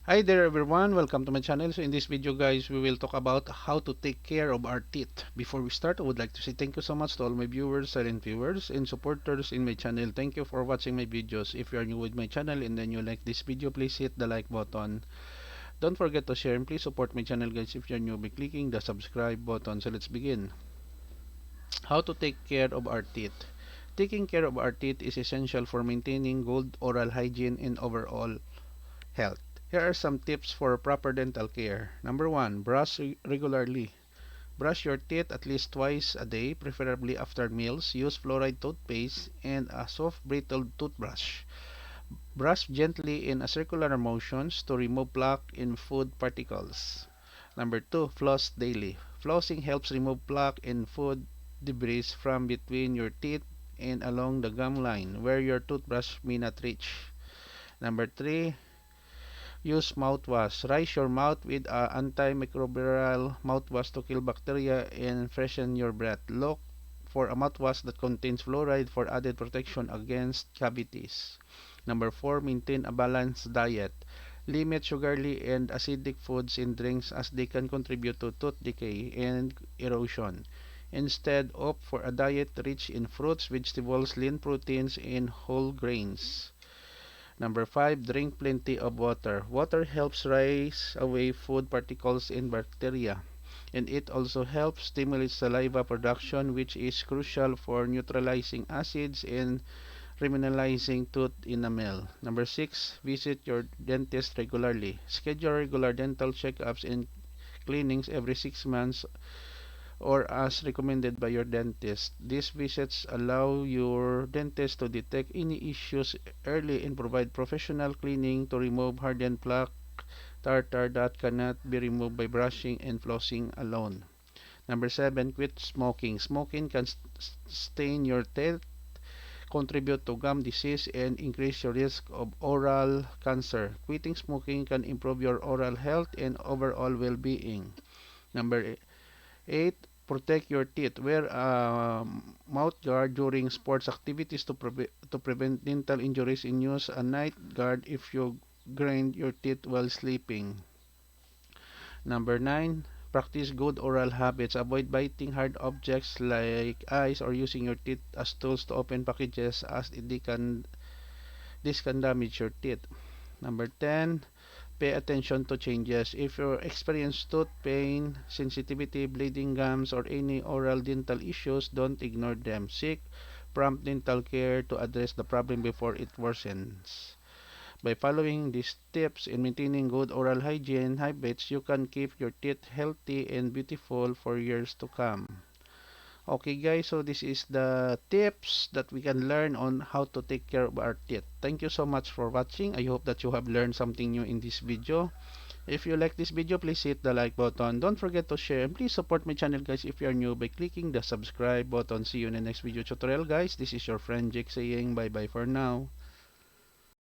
Hi there everyone, welcome to my channel. So in this video guys, we will talk about how to take care of our teeth. Before we start, I would like to say thank you so much to all my viewers, silent viewers, and supporters in my channel. Thank you for watching my videos. If you are new with my channel and then you like this video, please hit the like button. Don't forget to share and please support my channel guys if you are new by clicking the subscribe button. So let's begin. How to take care of our teeth. Taking care of our teeth is essential for maintaining good oral hygiene and overall health. Here are some tips for proper dental care. Number 1. Brush regularly. Brush your teeth at least twice a day, preferably after meals. Use fluoride toothpaste and a soft brittle toothbrush. Brush gently in a circular motions to remove plaque and food particles. Number 2. Floss daily. Flossing helps remove plaque and food debris from between your teeth and along the gum line where your toothbrush may not reach. Number 3. Use mouthwash. Rinse your mouth with a antimicrobial mouthwash to kill bacteria and freshen your breath. Look for a mouthwash that contains fluoride for added protection against cavities. Number 4. Maintain a balanced diet. Limit sugary and acidic foods in drinks as they can contribute to tooth decay and erosion. Instead, opt for a diet rich in fruits, vegetables, lean proteins, and whole grains. Number 5, drink plenty of water. Water helps rise away food particles and bacteria, and it also helps stimulate saliva production, which is crucial for neutralizing acids and remineralizing tooth enamel. Number 6, visit your dentist regularly. Schedule regular dental checkups and cleanings every 6 months or as recommended by your dentist. These visits allow your dentist to detect any issues early and provide professional cleaning to remove hardened plaque tartar that cannot be removed by brushing and flossing alone. Number 7, quit smoking. Smoking can stain your teeth, contribute to gum disease, and increase your risk of oral cancer. Quitting smoking can improve your oral health and overall well-being. Number 8. Protect your teeth. Wear a mouth guard during sports activities to prevent dental injuries and use a night guard if you grind your teeth while sleeping. Number 9. Practice good oral habits. Avoid biting hard objects like ice or using your teeth as tools to open packages as this can damage your teeth. Number 10. Pay attention to changes. If you experience tooth pain, sensitivity, bleeding gums, or any oral dental issues, don't ignore them. Seek prompt dental care to address the problem before it worsens. By following these tips and maintaining good oral hygiene habits, you can keep your teeth healthy and beautiful for years to come. Okay guys, so this is the tips that we can learn on how to take care of our teeth. Thank you so much for watching. I hope that you have learned something new in this video. If you like this video, please hit the like button. Don't forget to share and please support my channel guys if you are new by clicking the subscribe button. See you in the next video tutorial guys. This is your friend Jake saying bye bye for now.